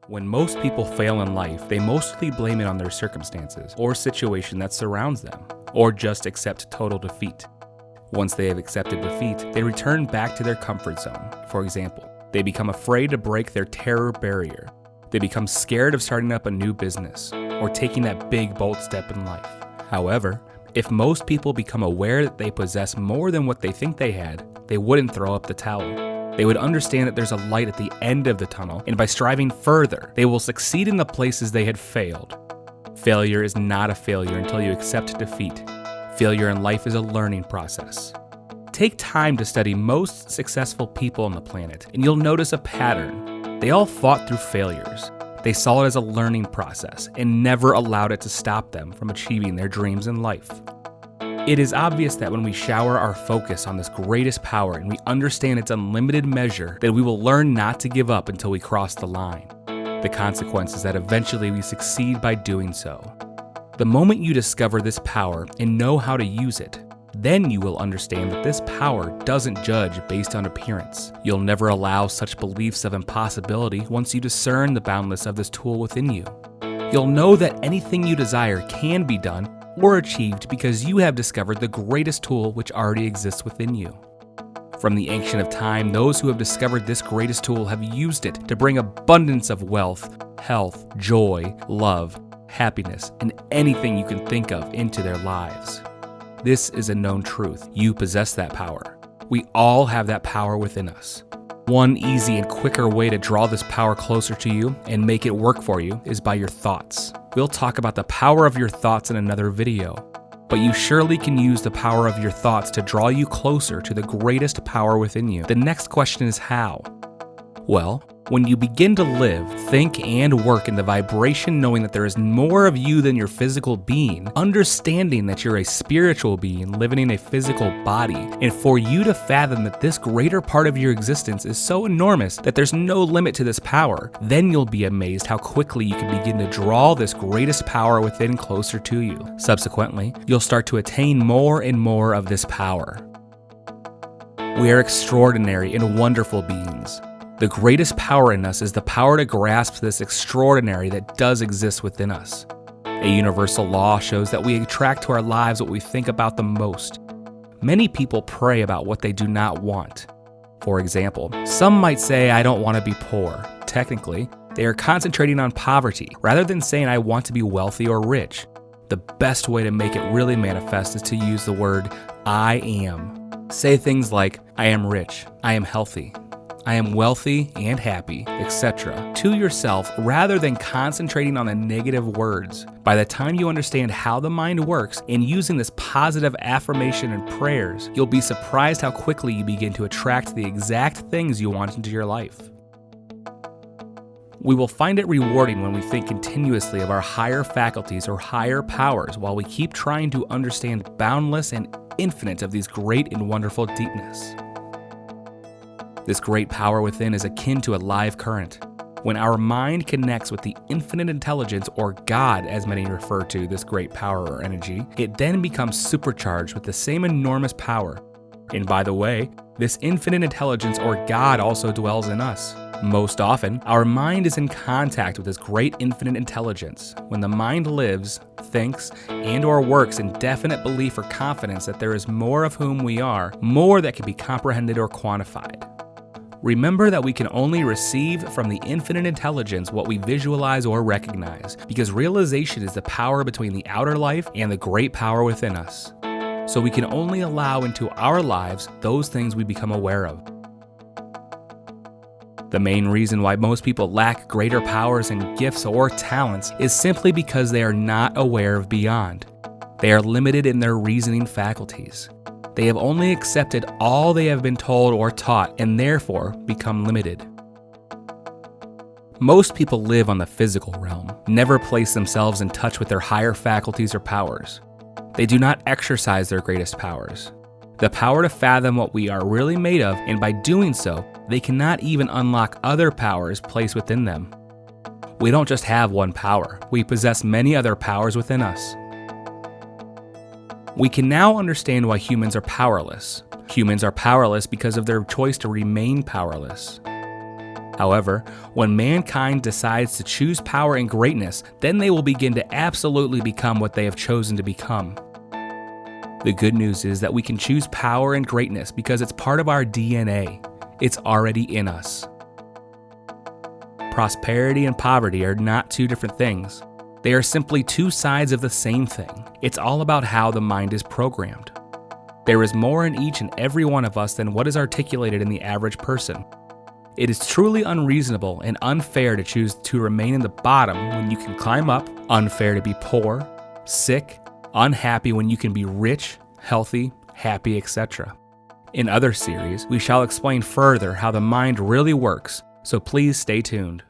When most people fail in life, they mostly blame it on their circumstances or situation that surrounds them, or just accept total defeat. Once they have accepted defeat, they return back to their comfort zone. For example, they become afraid to break their terror barrier. They become scared of starting up a new business or taking that big, bold step in life. However, if most people become aware that they possess more than what they think they had, they wouldn't throw up the towel. They would understand that there's a light at the end of the tunnel, and by striving further, they will succeed in the places they had failed. Failure is not a failure until you accept defeat. Failure in life is a learning process. Take time to study most successful people on the planet, and you'll notice a pattern. They all fought through failures. They saw it as a learning process and never allowed it to stop them from achieving their dreams in life. It is obvious that when we shower our focus on this greatest power and we understand its unlimited measure, that we will learn not to give up until we cross the line. The consequence is that eventually we succeed by doing so. The moment you discover this power and know how to use it, then you will understand that this power doesn't judge based on appearance. You'll never allow such beliefs of impossibility once you discern the boundless of this tool within you. You'll know that anything you desire can be done or achieved because you have discovered the greatest tool which already exists within you. From the ancient of time, those who have discovered this greatest tool have used it to bring abundance of wealth, health, joy, love, happiness, and anything you can think of into their lives. This is a known truth. You possess that power. We all have that power within us. One easy and quicker way to draw this power closer to you and make it work for you is by your thoughts. We'll talk about the power of your thoughts in another video, but you surely can use the power of your thoughts to draw you closer to the greatest power within you. The next question is how? Well, when you begin to live, think, and work in the vibration knowing that there is more of you than your physical being, understanding that you're a spiritual being living in a physical body, and for you to fathom that this greater part of your existence is so enormous that there's no limit to this power, then you'll be amazed how quickly you can begin to draw this greatest power within closer to you. Subsequently, you'll start to attain more and more of this power. We are extraordinary and wonderful beings. The greatest power in us is the power to grasp this extraordinary that does exist within us. A universal law shows that we attract to our lives what we think about the most. Many people pray about what they do not want. For example, some might say, "I don't want to be poor." Technically, they are concentrating on poverty rather than saying, "I want to be wealthy or rich." The best way to make it really manifest is to use the word "I am." Say things like, "I am rich," "I am healthy," "I am wealthy and happy," etc. to yourself rather than concentrating on the negative words. By the time you understand how the mind works and using this positive affirmation and prayers, you'll be surprised how quickly you begin to attract the exact things you want into your life. We will find it rewarding when we think continuously of our higher faculties or higher powers while we keep trying to understand boundless and infinite of these great and wonderful deepness. This great power within is akin to a live current. When our mind connects with the infinite intelligence, or God as many refer to this great power or energy, it then becomes supercharged with the same enormous power. And by the way, this infinite intelligence or God also dwells in us. Most often, our mind is in contact with this great infinite intelligence. When the mind lives, thinks, and/or works in definite belief or confidence that there is more of whom we are, more that can be comprehended or quantified. Remember that we can only receive from the infinite intelligence what we visualize or recognize, because realization is the power between the outer life and the great power within us. So we can only allow into our lives those things we become aware of. The main reason why most people lack greater powers and gifts or talents is simply because they are not aware of beyond. They are limited in their reasoning faculties. They have only accepted all they have been told or taught and therefore become limited. Most people live on the physical realm, never place themselves in touch with their higher faculties or powers. They do not exercise their greatest powers, the power to fathom what we are really made of, and by doing so, they cannot even unlock other powers placed within them. We don't just have one power, we possess many other powers within us. We can now understand why humans are powerless. Humans are powerless because of their choice to remain powerless. However, when mankind decides to choose power and greatness, then they will begin to absolutely become what they have chosen to become. The good news is that we can choose power and greatness because it's part of our DNA. It's already in us. Prosperity and poverty are not two different things. They are simply two sides of the same thing. It's all about how the mind is programmed. There is more in each and every one of us than what is articulated in the average person. It is truly unreasonable and unfair to choose to remain in the bottom when you can climb up, unfair to be poor, sick, unhappy when you can be rich, healthy, happy, etc. In other series, we shall explain further how the mind really works, so please stay tuned.